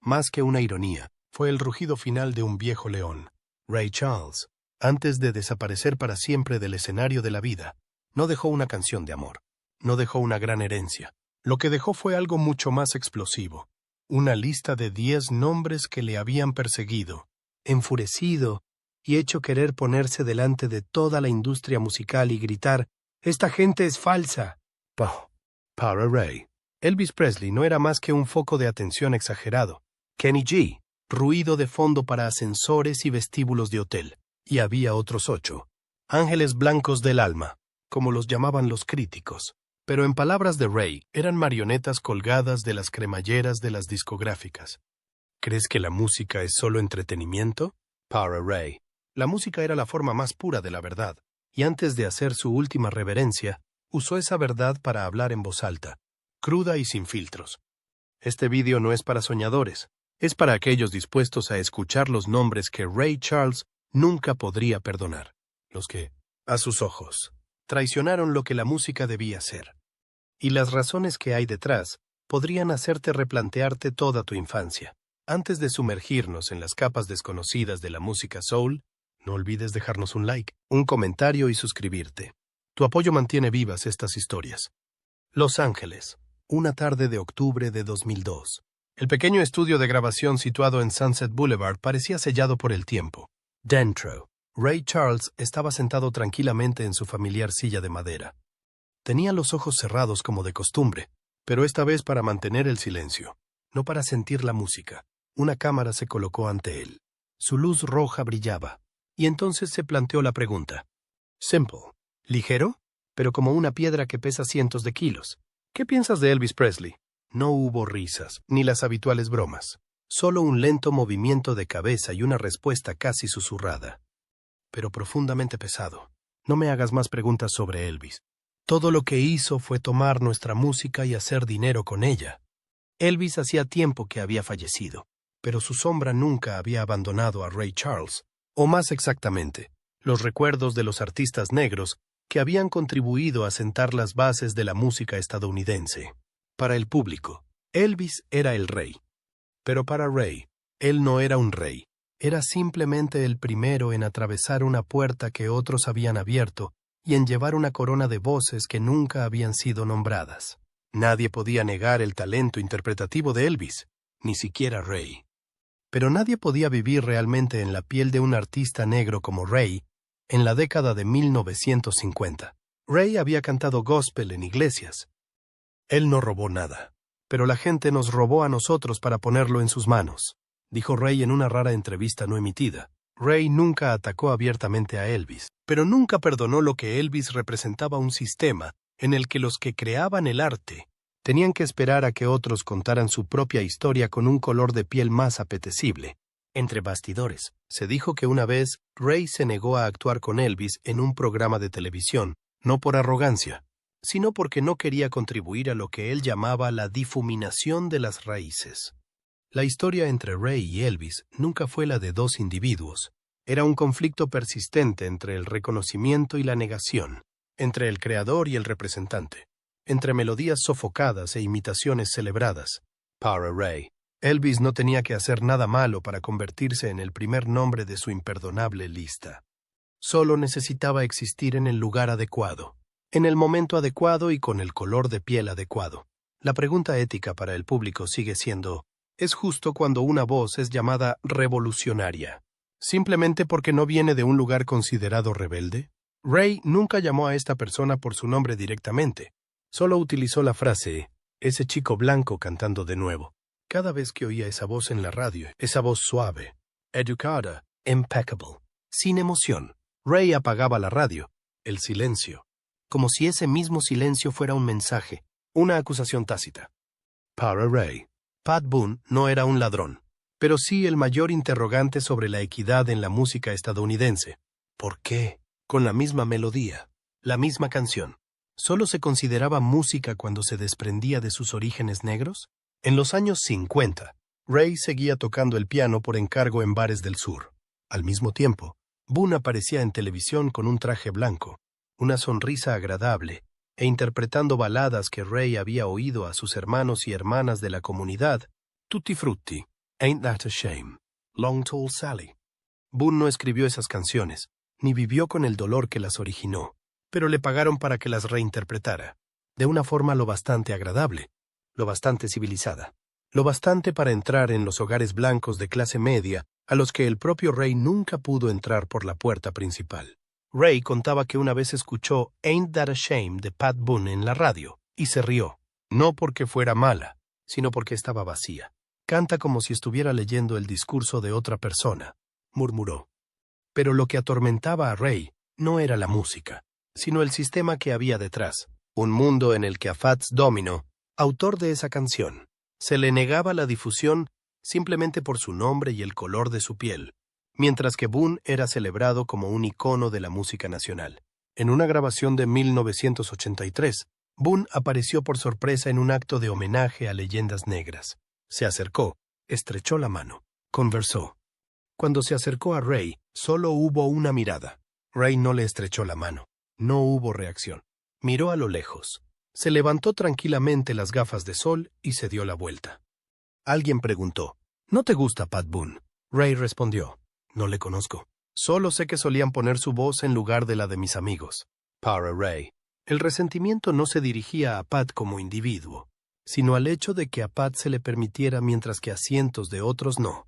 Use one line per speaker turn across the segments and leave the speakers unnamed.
Más que una ironía, fue el rugido final de un viejo león. Ray Charles, antes de desaparecer para siempre del escenario de la vida, no dejó una canción de amor, no dejó una gran herencia. Lo que dejó fue algo mucho más explosivo. Una lista de 10 nombres que le habían perseguido, enfurecido y hecho querer ponerse delante de toda la industria musical y gritar: «¡Esta gente es falsa!». Para Ray, Elvis Presley no era más que un foco de atención exagerado. Kenny G, ruido de fondo para ascensores y vestíbulos de hotel. Y había otros 8. Ángeles blancos del alma, como los llamaban los críticos. Pero en palabras de Ray, eran marionetas colgadas de las cremalleras de las discográficas. ¿Crees que la música es solo entretenimiento? Para Ray, la música era la forma más pura de la verdad, y antes de hacer su última reverencia, usó esa verdad para hablar en voz alta, cruda y sin filtros. Este vídeo no es para soñadores, es para aquellos dispuestos a escuchar los nombres que Ray Charles nunca podría perdonar, los que, a sus ojos, traicionaron lo que la música debía ser. Y las razones que hay detrás podrían hacerte replantearte toda tu infancia. Antes de sumergirnos en las capas desconocidas de la música soul, no olvides dejarnos un like, un comentario y suscribirte. Tu apoyo mantiene vivas estas historias. Los Ángeles, una tarde de octubre de 2002. El pequeño estudio de grabación situado en Sunset Boulevard parecía sellado por el tiempo. Dentro, Ray Charles estaba sentado tranquilamente en su familiar silla de madera. Tenía los ojos cerrados como de costumbre, pero esta vez para mantener el silencio, no para sentir la música. Una cámara se colocó ante él. Su luz roja brillaba, y entonces se planteó la pregunta. Simple. ¿Ligero? Pero como una piedra que pesa cientos de kilos. ¿Qué piensas de Elvis Presley? No hubo risas, ni las habituales bromas. Solo un lento movimiento de cabeza y una respuesta casi susurrada. Pero profundamente pesado. No me hagas más preguntas sobre Elvis. Todo lo que hizo fue tomar nuestra música y hacer dinero con ella. Elvis hacía tiempo que había fallecido, pero su sombra nunca había abandonado a Ray Charles, o más exactamente, los recuerdos de los artistas negros que habían contribuido a sentar las bases de la música estadounidense. Para el público, Elvis era el rey. Pero para Ray, él no era un rey. Era simplemente el primero en atravesar una puerta que otros habían abierto y en llevar una corona de voces que nunca habían sido nombradas. Nadie podía negar el talento interpretativo de Elvis, ni siquiera Ray. Pero nadie podía vivir realmente en la piel de un artista negro como Ray en la década de 1950. Ray había cantado gospel en iglesias. Él no robó nada, pero la gente nos robó a nosotros para ponerlo en sus manos, dijo Ray en una rara entrevista no emitida. Ray nunca atacó abiertamente a Elvis, pero nunca perdonó lo que Elvis representaba un sistema en el que los que creaban el arte tenían que esperar a que otros contaran su propia historia con un color de piel más apetecible. Entre bastidores, se dijo que una vez Ray se negó a actuar con Elvis en un programa de televisión, no por arrogancia, sino porque no quería contribuir a lo que él llamaba la difuminación de las raíces. La historia entre Ray y Elvis nunca fue la de dos individuos. Era un conflicto persistente entre el reconocimiento y la negación, entre el creador y el representante, entre melodías sofocadas e imitaciones celebradas. Para Ray, Elvis no tenía que hacer nada malo para convertirse en el primer nombre de su imperdonable lista. Solo necesitaba existir en el lugar adecuado, en el momento adecuado y con el color de piel adecuado. La pregunta ética para el público sigue siendo: ¿es justo cuando una voz es llamada revolucionaria, simplemente porque no viene de un lugar considerado rebelde? Ray nunca llamó a esta persona por su nombre directamente. Solo utilizó la frase, ese chico blanco cantando de nuevo. Cada vez que oía esa voz en la radio, esa voz suave, educada, impeccable, sin emoción, Ray apagaba la radio, el silencio, como si ese mismo silencio fuera un mensaje, una acusación tácita. Para Ray, Pat Boone no era un ladrón, pero sí el mayor interrogante sobre la equidad en la música estadounidense. ¿Por qué? Con la misma melodía, la misma canción, ¿solo se consideraba música cuando se desprendía de sus orígenes negros? En los años 50, Ray seguía tocando el piano por encargo en bares del sur. Al mismo tiempo, Boone aparecía en televisión con un traje blanco, una sonrisa agradable, e interpretando baladas que Ray había oído a sus hermanos y hermanas de la comunidad, Tutti Frutti, Ain't That a Shame, Long Tall Sally. Boone no escribió esas canciones, ni vivió con el dolor que las originó, pero le pagaron para que las reinterpretara, de una forma lo bastante agradable, lo bastante civilizada, lo bastante para entrar en los hogares blancos de clase media a los que el propio Ray nunca pudo entrar por la puerta principal. Ray contaba que una vez escuchó Ain't That a Shame de Pat Boone en la radio, y se rió, no porque fuera mala, sino porque estaba vacía. Canta como si estuviera leyendo el discurso de otra persona, murmuró. Pero lo que atormentaba a Ray no era la música, sino el sistema que había detrás, un mundo en el que a Fats Domino, autor de esa canción, se le negaba la difusión simplemente por su nombre y el color de su piel, mientras que Boone era celebrado como un icono de la música nacional. En una grabación de 1983, Boone apareció por sorpresa en un acto de homenaje a leyendas negras. Se acercó, estrechó la mano, conversó. Cuando se acercó a Ray, solo hubo una mirada. Ray no le estrechó la mano. No hubo reacción. Miró a lo lejos. Se levantó tranquilamente las gafas de sol y se dio la vuelta. Alguien preguntó, ¿no te gusta Pat Boone? Ray respondió, no le conozco. Solo sé que solían poner su voz en lugar de la de mis amigos. Para Ray, el resentimiento no se dirigía a Pat como individuo, sino al hecho de que a Pat se le permitiera mientras que a cientos de otros no.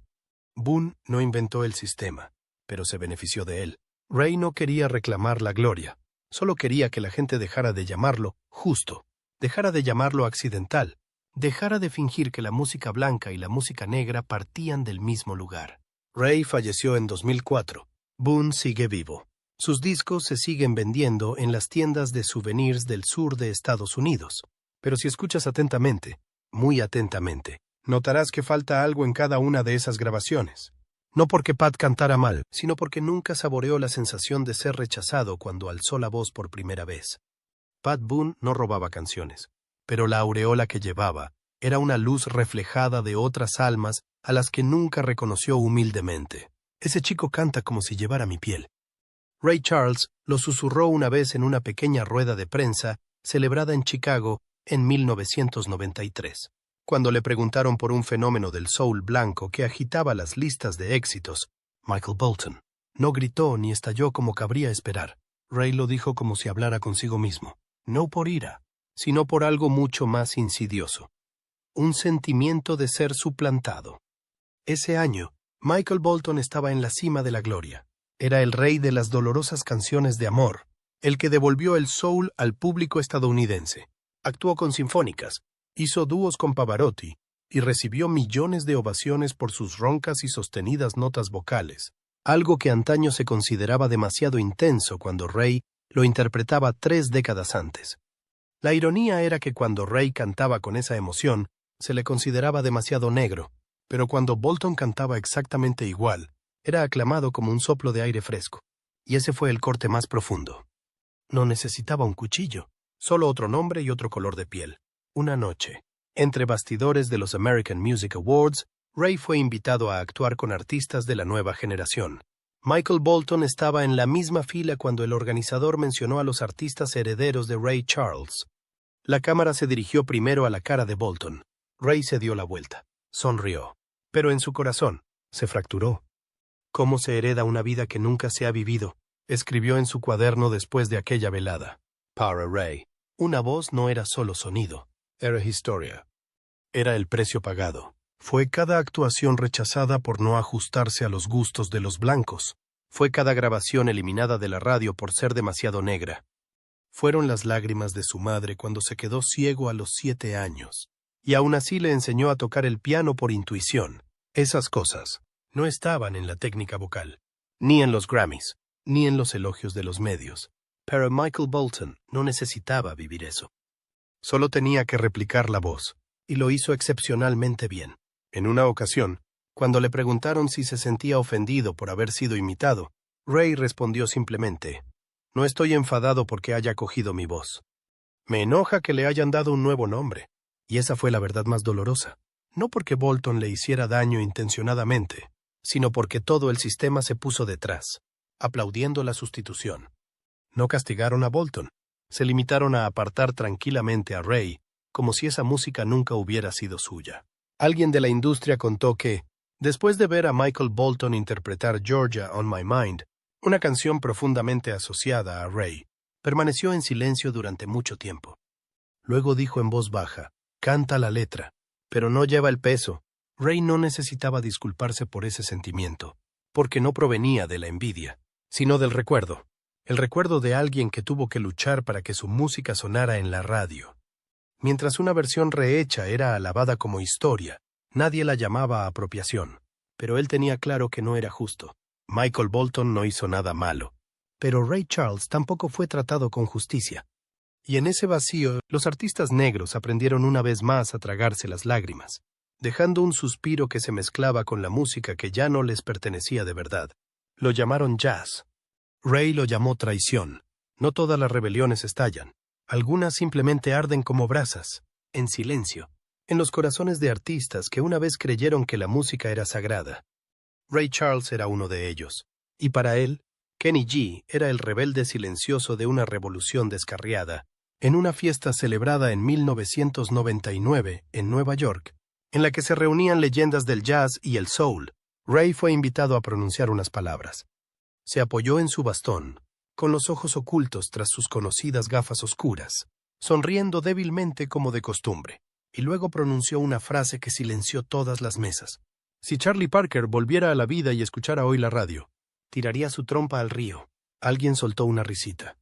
Boone no inventó el sistema, pero se benefició de él. Ray no quería reclamar la gloria, solo quería que la gente dejara de llamarlo justo, dejara de llamarlo accidental, dejara de fingir que la música blanca y la música negra partían del mismo lugar. Ray falleció en 2004. Boone sigue vivo. Sus discos se siguen vendiendo en las tiendas de souvenirs del sur de Estados Unidos. Pero si escuchas atentamente, muy atentamente, notarás que falta algo en cada una de esas grabaciones. No porque Pat cantara mal, sino porque nunca saboreó la sensación de ser rechazado cuando alzó la voz por primera vez. Pat Boone no robaba canciones, pero la aureola que llevaba era una luz reflejada de otras almas a las que nunca reconoció humildemente. Ese chico canta como si llevara mi piel. Ray Charles lo susurró una vez en una pequeña rueda de prensa celebrada en Chicago en 1993. Cuando le preguntaron por un fenómeno del soul blanco que agitaba las listas de éxitos, Michael Bolton no gritó ni estalló como cabría esperar. Ray lo dijo como si hablara consigo mismo, no por ira, sino por algo mucho más insidioso. Un sentimiento de ser suplantado. Ese año, Michael Bolton estaba en la cima de la gloria. Era el rey de las dolorosas canciones de amor, el que devolvió el soul al público estadounidense. Actuó con sinfónicas, hizo dúos con Pavarotti y recibió millones de ovaciones por sus roncas y sostenidas notas vocales, algo que antaño se consideraba demasiado intenso cuando Ray lo interpretaba 3 décadas antes. La ironía era que cuando Ray cantaba con esa emoción, se le consideraba demasiado negro, pero cuando Bolton cantaba exactamente igual, era aclamado como un soplo de aire fresco. Y ese fue el corte más profundo. No necesitaba un cuchillo, solo otro nombre y otro color de piel. Una noche, entre bastidores de los American Music Awards, Ray fue invitado a actuar con artistas de la nueva generación. Michael Bolton estaba en la misma fila cuando el organizador mencionó a los artistas herederos de Ray Charles. La cámara se dirigió primero a la cara de Bolton. Ray se dio la vuelta. Sonrió. Pero en su corazón se fracturó. ¿Cómo se hereda una vida que nunca se ha vivido?, escribió en su cuaderno después de aquella velada. Para Ray, una voz no era solo sonido, era historia. Era el precio pagado. Fue cada actuación rechazada por no ajustarse a los gustos de los blancos. Fue cada grabación eliminada de la radio por ser demasiado negra. Fueron las lágrimas de su madre cuando se quedó ciego a los 7 años. Y aún así le enseñó a tocar el piano por intuición. Esas cosas no estaban en la técnica vocal, ni en los Grammys, ni en los elogios de los medios. Pero Michael Bolton no necesitaba vivir eso. Solo tenía que replicar la voz, y lo hizo excepcionalmente bien. En una ocasión, cuando le preguntaron si se sentía ofendido por haber sido imitado, Ray respondió simplemente, «No estoy enfadado porque haya cogido mi voz. Me enoja que le hayan dado un nuevo nombre». Y esa fue la verdad más dolorosa. No porque Bolton le hiciera daño intencionadamente, sino porque todo el sistema se puso detrás, aplaudiendo la sustitución. No castigaron a Bolton, se limitaron a apartar tranquilamente a Ray, como si esa música nunca hubiera sido suya. Alguien de la industria contó que, Después de ver a Michael Bolton interpretar Georgia on My Mind, una canción profundamente asociada a Ray, permaneció en silencio durante mucho tiempo. Luego dijo en voz baja, «Canta la letra, pero no lleva el peso». Ray no necesitaba disculparse por ese sentimiento, porque no provenía de la envidia, sino del recuerdo. El recuerdo de alguien que tuvo que luchar para que su música sonara en la radio. Mientras una versión rehecha era alabada como historia, nadie la llamaba apropiación, pero él tenía claro que no era justo. Michael Bolton no hizo nada malo, pero Ray Charles tampoco fue tratado con justicia. Y en ese vacío, los artistas negros aprendieron una vez más a tragarse las lágrimas, dejando un suspiro que se mezclaba con la música que ya no les pertenecía de verdad. Lo llamaron jazz. Ray lo llamó traición. No todas las rebeliones estallan. Algunas simplemente arden como brasas, en silencio, en los corazones de artistas que una vez creyeron que la música era sagrada. Ray Charles era uno de ellos, y para él, Kenny G era el rebelde silencioso de una revolución descarriada, en una fiesta celebrada en 1999 en Nueva York, en la que se reunían leyendas del jazz y el soul. Ray fue invitado a pronunciar unas palabras. Se apoyó en su bastón, con los ojos ocultos tras sus conocidas gafas oscuras, sonriendo débilmente como de costumbre, y luego pronunció una frase que silenció todas las mesas. Si Charlie Parker volviera a la vida y escuchara hoy la radio, tiraría su trompa al río. Alguien soltó una risita.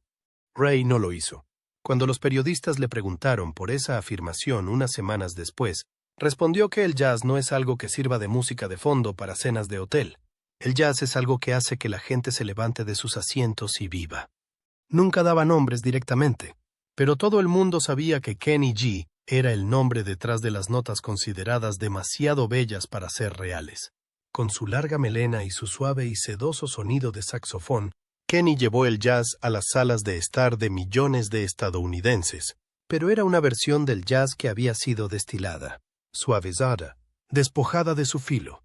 Ray no lo hizo. Cuando los periodistas le preguntaron por esa afirmación unas semanas después, respondió que el jazz no es algo que sirva de música de fondo para cenas de hotel. El jazz es algo que hace que la gente se levante de sus asientos y viva. Nunca daba nombres directamente, pero todo el mundo sabía que Kenny G era el nombre detrás de las notas consideradas demasiado bellas para ser reales. Con su larga melena y su suave y sedoso sonido de saxofón, Kenny llevó el jazz a las salas de estar de millones de estadounidenses, pero era una versión del jazz que había sido destilada, suavizada, despojada de su filo.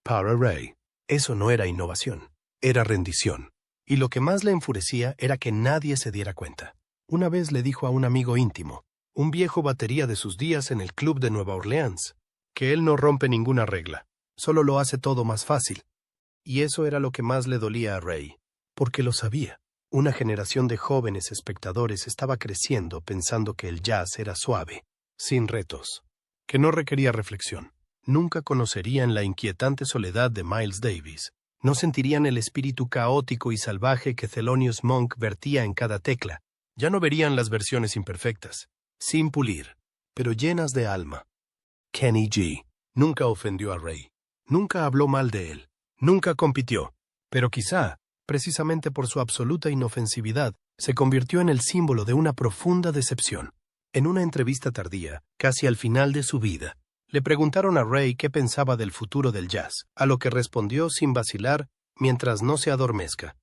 Para Ray, eso no era innovación, era rendición. Y lo que más le enfurecía era que nadie se diera cuenta. Una vez le dijo a un amigo íntimo, un viejo batería de sus días en el club de Nueva Orleans, que él no rompe ninguna regla, solo lo hace todo más fácil. Y eso era lo que más le dolía a Ray, porque lo sabía. Una generación de jóvenes espectadores estaba creciendo pensando que el jazz era suave, sin retos, que no requería reflexión. Nunca conocerían la inquietante soledad de Miles Davis. No sentirían el espíritu caótico y salvaje que Thelonious Monk vertía en cada tecla. Ya no verían las versiones imperfectas, sin pulir, pero llenas de alma. Kenny G nunca ofendió a Ray. Nunca habló mal de él. Nunca compitió. Pero quizá, precisamente por su absoluta inofensividad, se convirtió en el símbolo de una profunda decepción. En una entrevista tardía, casi al final de su vida, le preguntaron a Ray qué pensaba del futuro del jazz, a lo que respondió sin vacilar, mientras no se adormezca.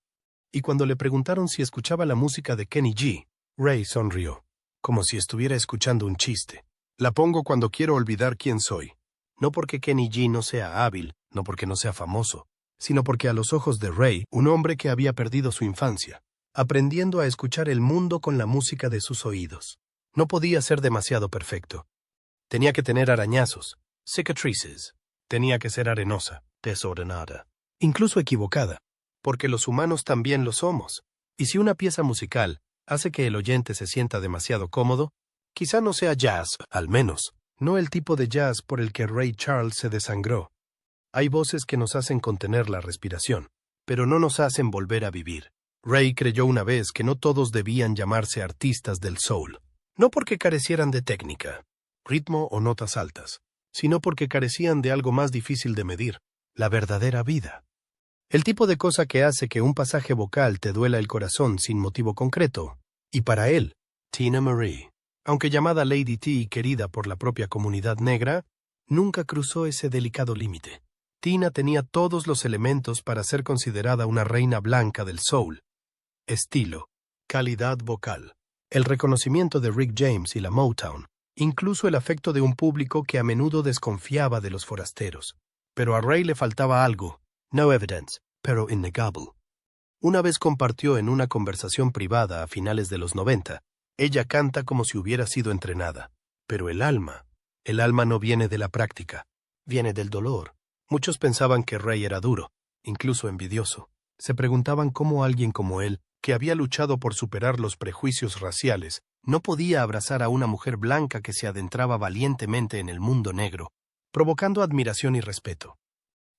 Y cuando le preguntaron si escuchaba la música de Kenny G, Ray sonrió, como si estuviera escuchando un chiste. La pongo cuando quiero olvidar quién soy. No porque Kenny G no sea hábil, no porque no sea famoso, sino porque a los ojos de Ray, un hombre que había perdido su infancia, aprendiendo a escuchar el mundo con la música de sus oídos, no podía ser demasiado perfecto. Tenía que tener arañazos, cicatrices. Tenía que ser arenosa, desordenada, incluso equivocada, porque los humanos también lo somos. Y si una pieza musical hace que el oyente se sienta demasiado cómodo, quizá no sea jazz, al menos, no el tipo de jazz por el que Ray Charles se desangró. Hay voces que nos hacen contener la respiración, pero no nos hacen volver a vivir. Ray creyó una vez que no todos debían llamarse artistas del soul, no porque carecieran de técnica, ritmo o notas altas, sino porque carecían de algo más difícil de medir, la verdadera vida. El tipo de cosa que hace que un pasaje vocal te duela el corazón sin motivo concreto. Y para él, Teena Marie, aunque llamada Lady T y querida por la propia comunidad negra, nunca cruzó ese delicado límite. Tina tenía todos los elementos para ser considerada una reina blanca del soul. Estilo, calidad vocal, el reconocimiento de Rick James y la Motown, incluso el afecto de un público que a menudo desconfiaba de los forasteros. Pero a Ray le faltaba algo, no evidence, pero innegable. Una vez compartió en una conversación privada a finales de los 90, ella canta como si hubiera sido entrenada. Pero el alma no viene de la práctica, viene del dolor. Muchos pensaban que Ray era duro, incluso envidioso. Se preguntaban cómo alguien como él, que había luchado por superar los prejuicios raciales, no podía abrazar a una mujer blanca que se adentraba valientemente en el mundo negro, provocando admiración y respeto.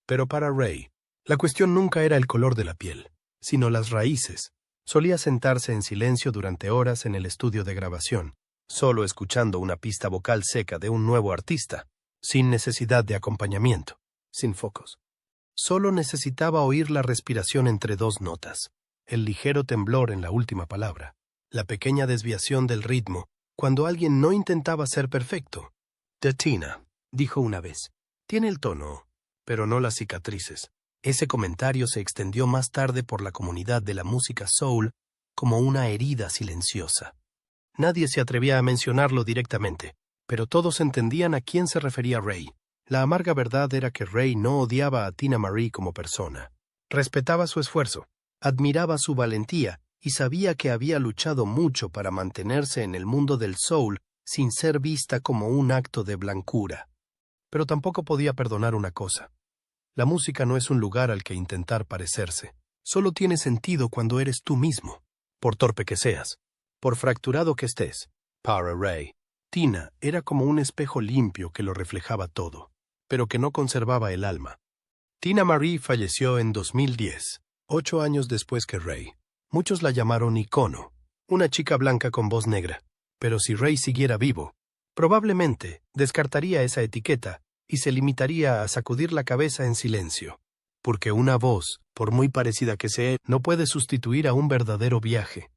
Pero para Ray, la cuestión nunca era el color de la piel, sino las raíces. Solía sentarse en silencio durante horas en el estudio de grabación, solo escuchando una pista vocal seca de un nuevo artista, sin necesidad de acompañamiento, sin focos. Solo necesitaba oír la respiración entre dos notas, el ligero temblor en la última palabra, la pequeña desviación del ritmo, cuando alguien no intentaba ser perfecto. Tina, dijo una vez, tiene el tono, pero no las cicatrices. Ese comentario se extendió más tarde por la comunidad de la música soul como una herida silenciosa. Nadie se atrevía a mencionarlo directamente, pero todos entendían a quién se refería Ray. La amarga verdad era que Ray no odiaba a Tina Marie como persona. Respetaba su esfuerzo, admiraba su valentía y sabía que había luchado mucho para mantenerse en el mundo del soul sin ser vista como un acto de blancura. Pero tampoco podía perdonar una cosa. La música no es un lugar al que intentar parecerse. Solo tiene sentido cuando eres tú mismo, por torpe que seas, por fracturado que estés. Para Ray, Tina era como un espejo limpio que lo reflejaba todo, pero que no conservaba el alma. Tina Marie falleció en 2010, 8 años después que Ray. Muchos la llamaron icono, una chica blanca con voz negra. Pero si Ray siguiera vivo, probablemente descartaría esa etiqueta y se limitaría a sacudir la cabeza en silencio. Porque una voz, por muy parecida que sea, no puede sustituir a un verdadero viaje.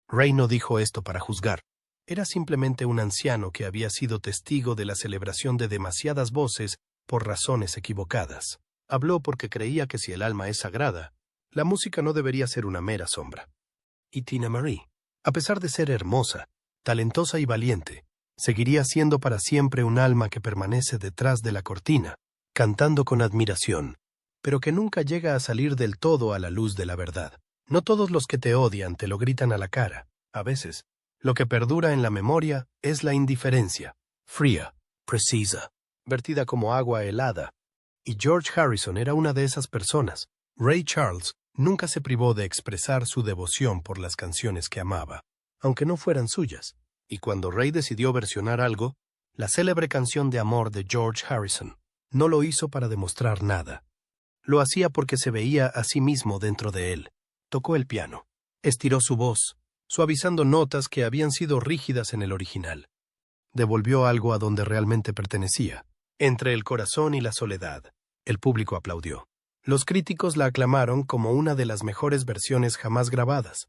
Ray no dijo esto para juzgar. Era simplemente un anciano que había sido testigo de la celebración de demasiadas voces por razones equivocadas. Habló porque creía que si el alma es sagrada, la música no debería ser una mera sombra. Y Tina Marie, a pesar de ser hermosa, talentosa y valiente, seguiría siendo para siempre un alma que permanece detrás de la cortina, cantando con admiración, pero que nunca llega a salir del todo a la luz de la verdad. No todos los que te odian te lo gritan a la cara. A veces, lo que perdura en la memoria es la indiferencia, fría, precisa, vertida como agua helada. Y George Harrison era una de esas personas. Ray Charles nunca se privó de expresar su devoción por las canciones que amaba, aunque no fueran suyas. Y cuando Ray decidió versionar algo, la célebre canción de amor de George Harrison, no lo hizo para demostrar nada. Lo hacía porque se veía a sí mismo dentro de él. Tocó el piano, estiró su voz, suavizando notas que habían sido rígidas en el original. Devolvió algo a donde realmente pertenecía, entre el corazón y la soledad. El público aplaudió. Los críticos la aclamaron como una de las mejores versiones jamás grabadas.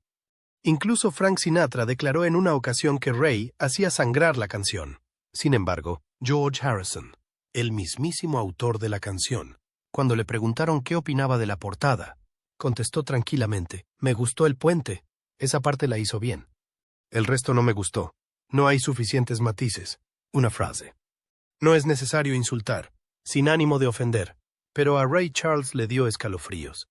Incluso Frank Sinatra declaró en una ocasión que Ray hacía sangrar la canción. Sin embargo, George Harrison, el mismísimo autor de la canción, cuando le preguntaron qué opinaba de la portada, contestó tranquilamente, «Me gustó el puente, esa parte la hizo bien. El resto no me gustó, no hay suficientes matices». Una frase. No es necesario insultar, sin ánimo de ofender, pero a Ray Charles le dio escalofríos.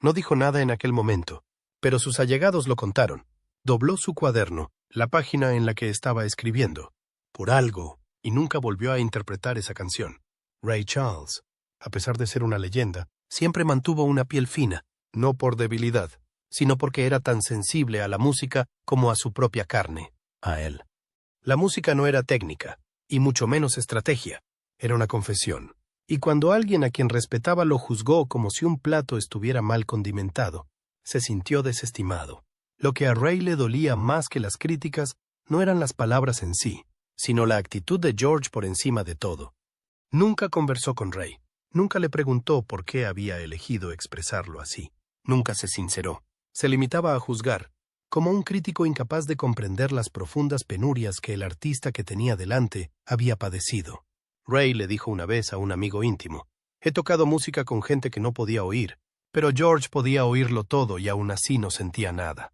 No dijo nada en aquel momento, pero sus allegados lo contaron. Dobló su cuaderno, la página en la que estaba escribiendo, por algo, y nunca volvió a interpretar esa canción. Ray Charles, a pesar de ser una leyenda, siempre mantuvo una piel fina, no por debilidad, sino porque era tan sensible a la música como a su propia carne, a él. La música no era técnica, y mucho menos estrategia, era una confesión. Y cuando alguien a quien respetaba lo juzgó como si un plato estuviera mal condimentado, se sintió desestimado. Lo que a Ray le dolía más que las críticas no eran las palabras en sí, sino la actitud de George por encima de todo. Nunca conversó con Ray, nunca le preguntó por qué había elegido expresarlo así. Nunca se sinceró. Se limitaba a juzgar, como un crítico incapaz de comprender las profundas penurias que el artista que tenía delante había padecido. Ray le dijo una vez a un amigo íntimo, «He tocado música con gente que no podía oír, pero George podía oírlo todo y aún así no sentía nada».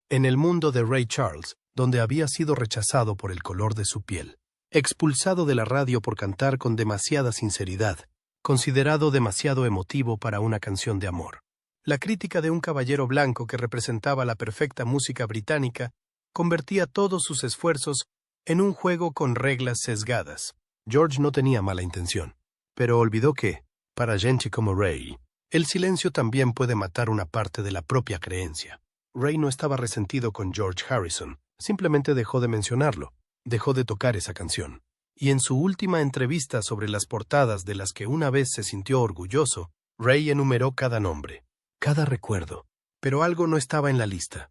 En el mundo de Ray Charles, donde había sido rechazado por el color de su piel, expulsado de la radio por cantar con demasiada sinceridad, considerado demasiado emotivo para una canción de amor. La crítica de un caballero blanco que representaba la perfecta música británica convertía todos sus esfuerzos en un juego con reglas sesgadas. George no tenía mala intención, pero olvidó que, Para gente como Ray, el silencio también puede matar una parte de la propia creencia. Ray no estaba resentido con George Harrison, simplemente dejó de mencionarlo, dejó de tocar esa canción. Y en su última entrevista sobre las portadas de las que una vez se sintió orgulloso, Ray enumeró cada nombre, cada recuerdo, pero algo no estaba en la lista.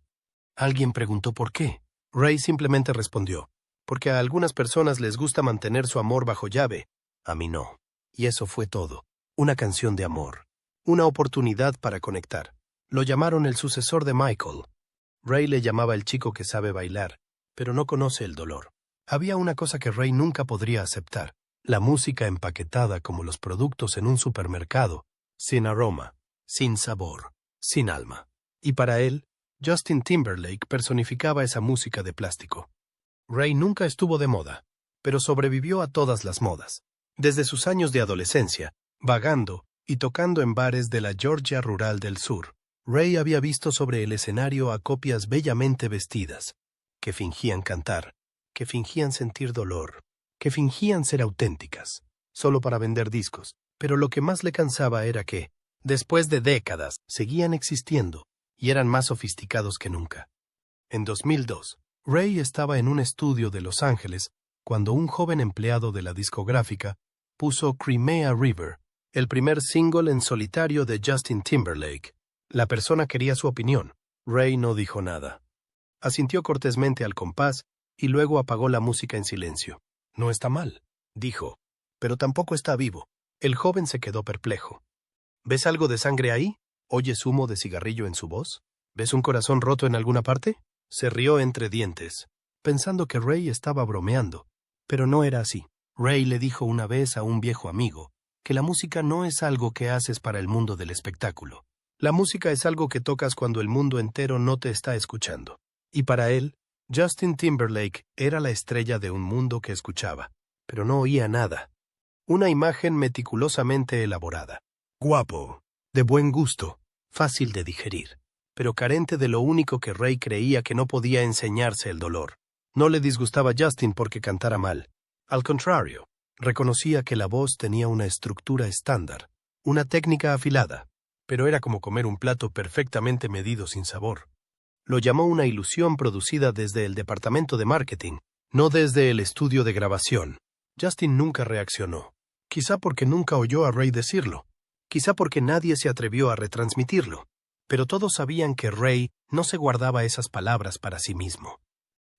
Alguien preguntó por qué. Ray simplemente respondió, porque a algunas personas les gusta mantener su amor bajo llave, a mí no. Y eso fue todo, una canción de amor, una oportunidad para conectar. Lo llamaron el sucesor de Michael. Ray le llamaba el chico que sabe bailar, pero no conoce el dolor. Había una cosa que Ray nunca podría aceptar, la música empaquetada como los productos en un supermercado, sin aroma, sin sabor, sin alma. Y para él, Justin Timberlake personificaba esa música de plástico. Ray nunca estuvo de moda, pero sobrevivió a todas las modas. Desde sus años de adolescencia, vagando y tocando en bares de la Georgia rural del sur, Ray había visto sobre el escenario a copias bellamente vestidas, que fingían cantar, que fingían sentir dolor, que fingían ser auténticas, solo para vender discos. Pero lo que más le cansaba era que, después de décadas, seguían existiendo y eran más sofisticados que nunca. En 2002, Ray estaba en un estudio de Los Ángeles cuando un joven empleado de la discográfica puso Crimea River, el primer single en solitario de Justin Timberlake. La persona quería su opinión. Ray no dijo nada. Asintió cortésmente al compás y luego apagó la música en silencio. No está mal, dijo, pero tampoco está vivo. El joven se quedó perplejo. ¿Ves algo de sangre ahí? ¿Oyes humo de cigarrillo en su voz? ¿Ves un corazón roto en alguna parte? Se rió entre dientes, pensando que Ray estaba bromeando, pero no era así. Ray le dijo una vez a un viejo amigo que la música no es algo que haces para el mundo del espectáculo. La música es algo que tocas cuando el mundo entero no te está escuchando. Y para él, Justin Timberlake era la estrella de un mundo que escuchaba, pero no oía nada. Una imagen meticulosamente elaborada. Guapo, de buen gusto, fácil de digerir, pero carente de lo único que Ray creía que no podía enseñarse: el dolor. No le disgustaba Justin porque cantara mal. Al contrario, reconocía que la voz tenía una estructura estándar, una técnica afilada, pero era como comer un plato perfectamente medido sin sabor. Lo llamó una ilusión producida desde el departamento de marketing, no desde el estudio de grabación. Justin nunca reaccionó. Quizá porque nunca oyó a Ray decirlo. Quizá porque nadie se atrevió a retransmitirlo. Pero todos sabían que Ray no se guardaba esas palabras para sí mismo.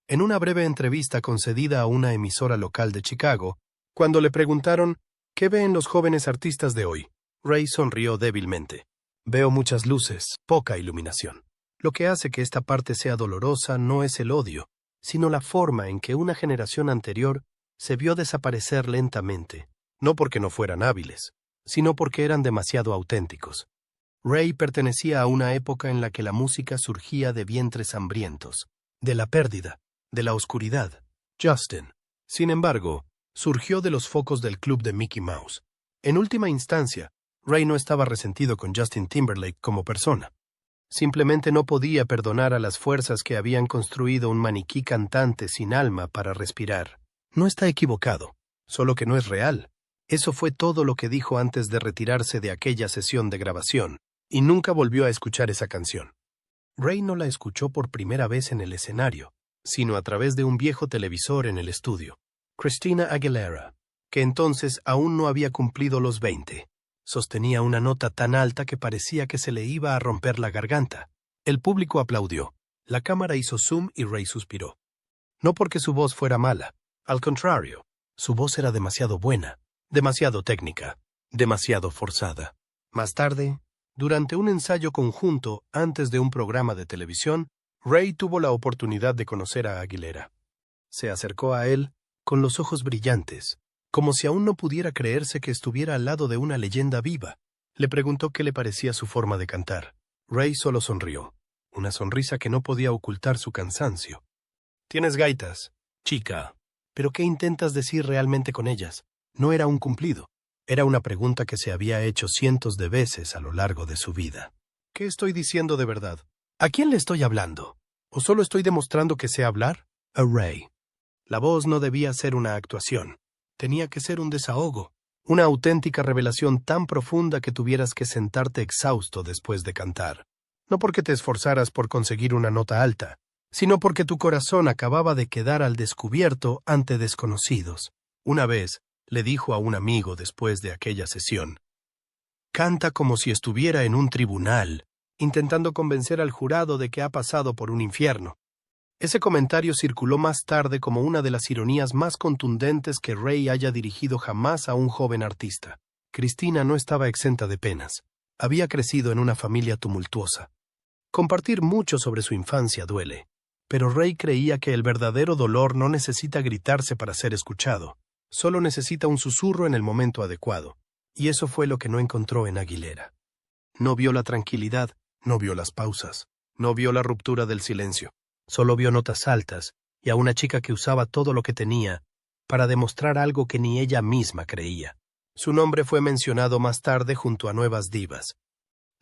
En una breve entrevista concedida a una emisora local de Chicago, cuando le preguntaron ¿qué ven los jóvenes artistas de hoy?, Ray sonrió débilmente. Veo muchas luces, poca iluminación. Lo que hace que esta parte sea dolorosa no es el odio, sino la forma en que una generación anterior se vio desaparecer lentamente, no porque no fueran hábiles, sino porque eran demasiado auténticos. Ray pertenecía a una época en la que la música surgía de vientres hambrientos, de la pérdida, de la oscuridad. Justin, sin embargo, surgió de los focos del club de Mickey Mouse. En última instancia, Ray no estaba resentido con Justin Timberlake como persona. Simplemente no podía perdonar a las fuerzas que habían construido un maniquí cantante sin alma para respirar. No está equivocado, solo que no es real. Eso fue todo lo que dijo antes de retirarse de aquella sesión de grabación, y nunca volvió a escuchar esa canción. Ray no la escuchó por primera vez en el escenario, sino a través de un viejo televisor en el estudio. Christina Aguilera, que entonces aún no había cumplido los 20, sostenía una nota tan alta que parecía que se le iba a romper la garganta. El público aplaudió. La cámara hizo zoom y Ray suspiró. No porque su voz fuera mala, al contrario, su voz era demasiado buena, demasiado técnica, demasiado forzada. Más tarde, durante un ensayo conjunto antes de un programa de televisión, Ray tuvo la oportunidad de conocer a Aguilera. Se acercó a él con los ojos brillantes, como si aún no pudiera creerse que estuviera al lado de una leyenda viva. Le preguntó qué le parecía su forma de cantar. Ray solo sonrió, una sonrisa que no podía ocultar su cansancio. «Tienes gaitas, chica, pero ¿qué intentas decir realmente con ellas?» No era un cumplido. Era una pregunta que se había hecho cientos de veces a lo largo de su vida. ¿Qué estoy diciendo de verdad? ¿A quién le estoy hablando? ¿O solo estoy demostrando que sé hablar? A Ray. La voz no debía ser una actuación. Tenía que ser un desahogo, Una auténtica revelación tan profunda que tuvieras que sentarte exhausto después de cantar. No porque te esforzaras por conseguir una nota alta, sino porque tu corazón acababa de quedar al descubierto ante desconocidos. Una vez, le dijo a un amigo después de aquella sesión: canta como si estuviera en un tribunal, intentando convencer al jurado de que ha pasado por un infierno. Ese comentario circuló más tarde como una de las ironías más contundentes que Ray haya dirigido jamás a un joven artista. Christina no estaba exenta de penas. Había crecido en una familia tumultuosa. Compartir mucho sobre su infancia duele, pero Ray creía que el verdadero dolor no necesita gritarse para ser escuchado, solo necesita un susurro en el momento adecuado, y eso fue lo que no encontró en Aguilera. No vio la tranquilidad, no vio las pausas, no vio la ruptura del silencio. Solo vio notas altas y a una chica que usaba todo lo que tenía para demostrar algo que ni ella misma creía. Su nombre fue mencionado más tarde junto a nuevas divas.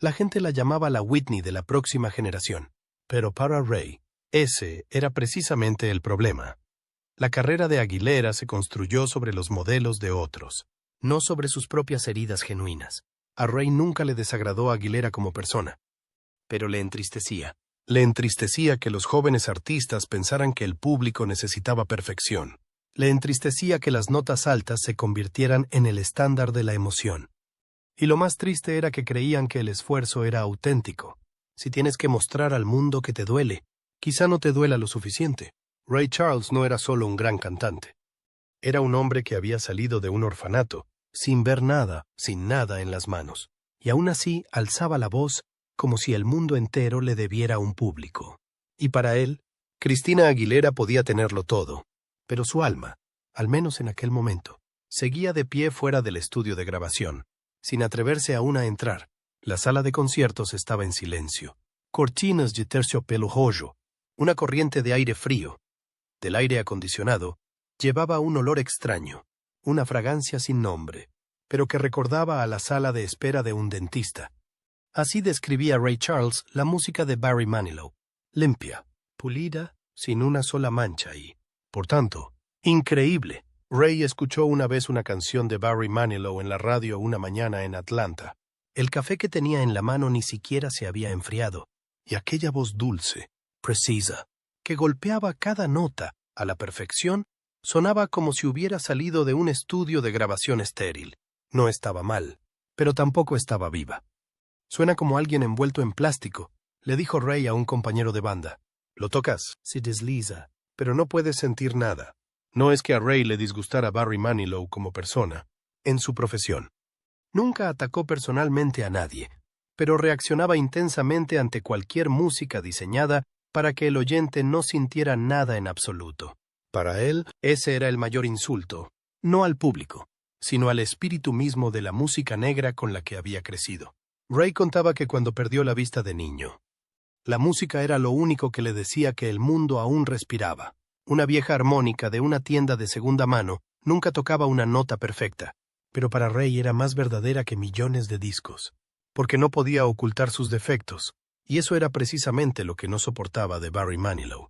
La gente la llamaba la Whitney de la próxima generación. Pero para Ray, ese era precisamente el problema. La carrera de Aguilera se construyó sobre los modelos de otros, no sobre sus propias heridas genuinas. A Ray nunca le desagradó Aguilera como persona, pero le entristecía. Le entristecía que los jóvenes artistas pensaran que el público necesitaba perfección. Le entristecía que las notas altas se convirtieran en el estándar de la emoción. Y lo más triste era que creían que el esfuerzo era auténtico. Si tienes que mostrar al mundo que te duele, quizá no te duela lo suficiente. Ray Charles no era solo un gran cantante. Era un hombre que había salido de un orfanato, sin ver nada, sin nada en las manos. Y aún así alzaba la voz como si el mundo entero le debiera un público. Y para él, Christina Aguilera podía tenerlo todo, pero su alma, al menos en aquel momento, seguía de pie fuera del estudio de grabación, sin atreverse aún a entrar. La sala de conciertos estaba en silencio. Cortinas de terciopelo rojo, una corriente de aire frío, del aire acondicionado, llevaba un olor extraño, una fragancia sin nombre, pero que recordaba a la sala de espera de un dentista. Así describía Ray Charles la música de Barry Manilow: limpia, pulida, sin una sola mancha y, por tanto, increíble. Ray escuchó una vez una canción de Barry Manilow en la radio una mañana en Atlanta. El café que tenía en la mano ni siquiera se había enfriado, y aquella voz dulce, precisa, que golpeaba cada nota a la perfección, sonaba como si hubiera salido de un estudio de grabación estéril. No estaba mal, pero tampoco estaba viva. Suena como alguien envuelto en plástico, le dijo Ray a un compañero de banda. Lo tocas, se desliza, pero no puedes sentir nada. No es que a Ray le disgustara Barry Manilow como persona, en su profesión. Nunca atacó personalmente a nadie, pero reaccionaba intensamente ante cualquier música diseñada para que el oyente no sintiera nada en absoluto. Para él, ese era el mayor insulto, no al público, sino al espíritu mismo de la música negra con la que había crecido. Ray contaba que cuando perdió la vista de niño, la música era lo único que le decía que el mundo aún respiraba. Una vieja armónica de una tienda de segunda mano nunca tocaba una nota perfecta, pero para Ray era más verdadera que millones de discos, porque no podía ocultar sus defectos, y eso era precisamente lo que no soportaba de Barry Manilow.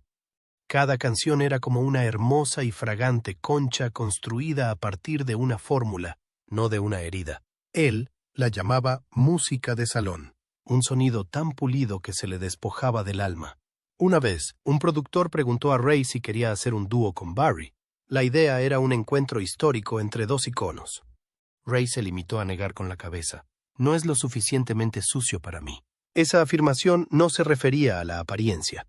Cada canción era como una hermosa y fragante concha construida a partir de una fórmula, no de una herida. Él la llamaba música de salón, un sonido tan pulido que se le despojaba del alma. Una vez, un productor preguntó a Ray si quería hacer un dúo con Barry. La idea era un encuentro histórico entre dos iconos. Ray se limitó a negar con la cabeza. No es lo suficientemente sucio para mí. Esa afirmación no se refería a la apariencia.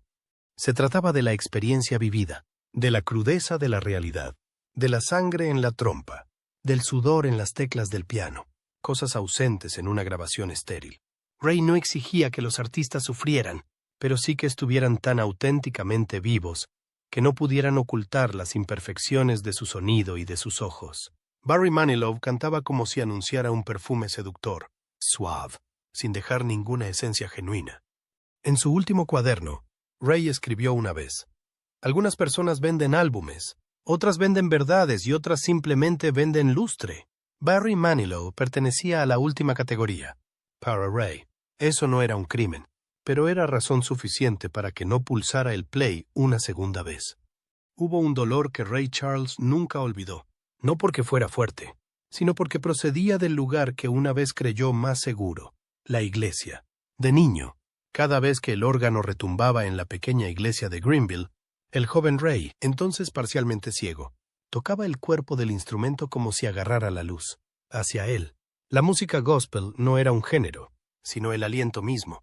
Se trataba de la experiencia vivida, de la crudeza de la realidad, de la sangre en la trompa, del sudor en las teclas del piano, cosas ausentes en una grabación estéril. Ray no exigía que los artistas sufrieran, pero sí que estuvieran tan auténticamente vivos que no pudieran ocultar las imperfecciones de su sonido y de sus ojos. Barry Manilow cantaba como si anunciara un perfume seductor, suave, sin dejar ninguna esencia genuina. En su último cuaderno, Ray escribió una vez: algunas personas venden álbumes, otras venden verdades y otras simplemente venden lustre. Barry Manilow pertenecía a la última categoría. Para Ray, eso no era un crimen, pero era razón suficiente para que no pulsara el play una segunda vez. Hubo un dolor que Ray Charles nunca olvidó, no porque fuera fuerte, sino porque procedía del lugar que una vez creyó más seguro, la iglesia. De niño, cada vez que el órgano retumbaba en la pequeña iglesia de Greenville, el joven Ray, entonces parcialmente ciego, tocaba el cuerpo del instrumento como si agarrara la luz. Hacia él, la música gospel no era un género, sino el aliento mismo.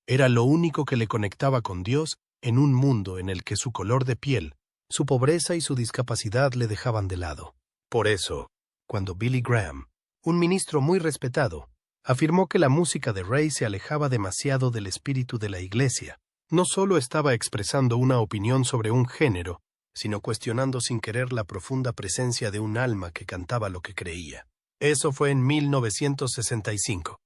Era lo único que le conectaba con Dios en un mundo en el que su color de piel, su pobreza y su discapacidad le dejaban de lado. Por eso, cuando Billy Graham, un ministro muy respetado, afirmó que la música de Ray se alejaba demasiado del espíritu de la iglesia, no solo estaba expresando una opinión sobre un género, sino cuestionando sin querer la profunda presencia de un alma que cantaba lo que creía. Eso fue en 1965.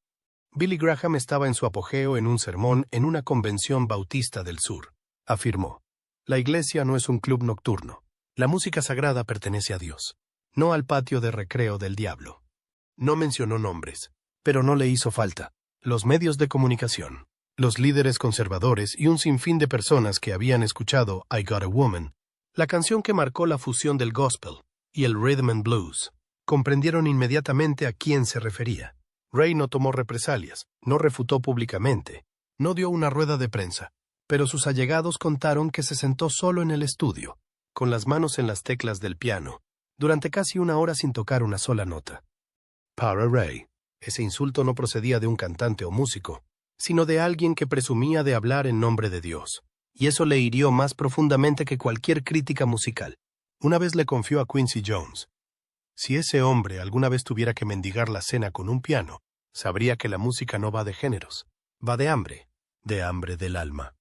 Billy Graham estaba en su apogeo en un sermón en una convención bautista del sur. Afirmó: «La iglesia no es un club nocturno. La música sagrada pertenece a Dios, no al patio de recreo del diablo». No mencionó nombres, pero no le hizo falta. Los medios de comunicación, los líderes conservadores y un sinfín de personas que habían escuchado I Got a Woman, la canción que marcó la fusión del gospel y el rhythm and blues, comprendieron inmediatamente a quién se refería. Ray no tomó represalias, no refutó públicamente, no dio una rueda de prensa, pero sus allegados contaron que se sentó solo en el estudio, con las manos en las teclas del piano, durante casi una hora sin tocar una sola nota. Para Ray, ese insulto no procedía de un cantante o músico, sino de alguien que presumía de hablar en nombre de Dios, y eso le hirió más profundamente que cualquier crítica musical. Una vez le confió a Quincy Jones: «Si ese hombre alguna vez tuviera que mendigar la cena con un piano, sabría que la música no va de géneros, va de hambre del alma».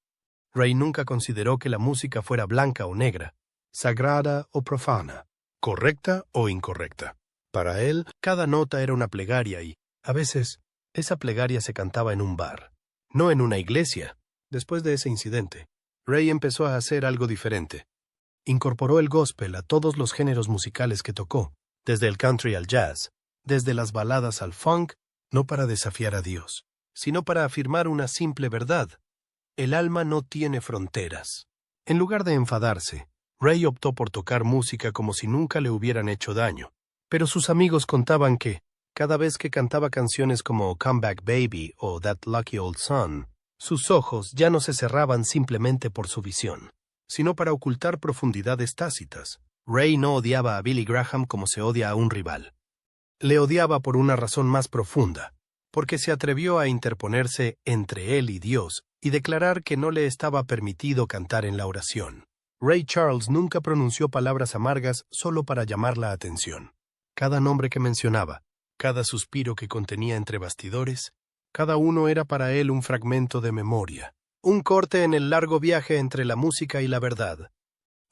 Ray nunca consideró que la música fuera blanca o negra, sagrada o profana, correcta o incorrecta. Para él, cada nota era una plegaria y, a veces, esa plegaria se cantaba en un bar, no en una iglesia. Después de ese incidente, Ray empezó a hacer algo diferente. Incorporó el gospel a todos los géneros musicales que tocó, desde el country al jazz, desde las baladas al funk, no para desafiar a Dios, sino para afirmar una simple verdad: el alma no tiene fronteras. En lugar de enfadarse, Ray optó por tocar música como si nunca le hubieran hecho daño, pero sus amigos contaban que, cada vez que cantaba canciones como Come Back Baby o That Lucky Old Son, sus ojos ya no se cerraban simplemente por su visión, sino para ocultar profundidades tácitas. Ray no odiaba a Billy Graham como se odia a un rival. Le odiaba por una razón más profunda, porque se atrevió a interponerse entre él y Dios y declarar que no le estaba permitido cantar en la oración. Ray Charles nunca pronunció palabras amargas solo para llamar la atención. Cada nombre que mencionaba, cada suspiro que contenía entre bastidores, cada uno era para él un fragmento de memoria, un corte en el largo viaje entre la música y la verdad.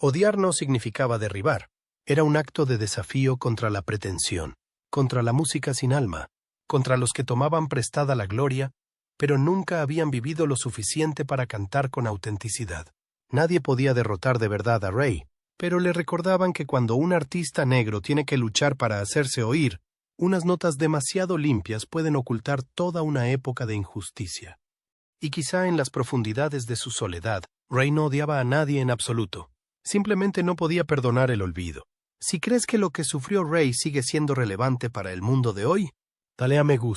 Odiar no significaba derribar, era un acto de desafío contra la pretensión, contra la música sin alma, contra los que tomaban prestada la gloria, pero nunca habían vivido lo suficiente para cantar con autenticidad. Nadie podía derrotar de verdad a Ray, pero le recordaban que cuando un artista negro tiene que luchar para hacerse oír, unas notas demasiado limpias pueden ocultar toda una época de injusticia. Y quizá en las profundidades de su soledad, Ray no odiaba a nadie en absoluto. Simplemente no podía perdonar el olvido. Si crees que lo que sufrió Ray sigue siendo relevante para el mundo de hoy, dale a me gusta.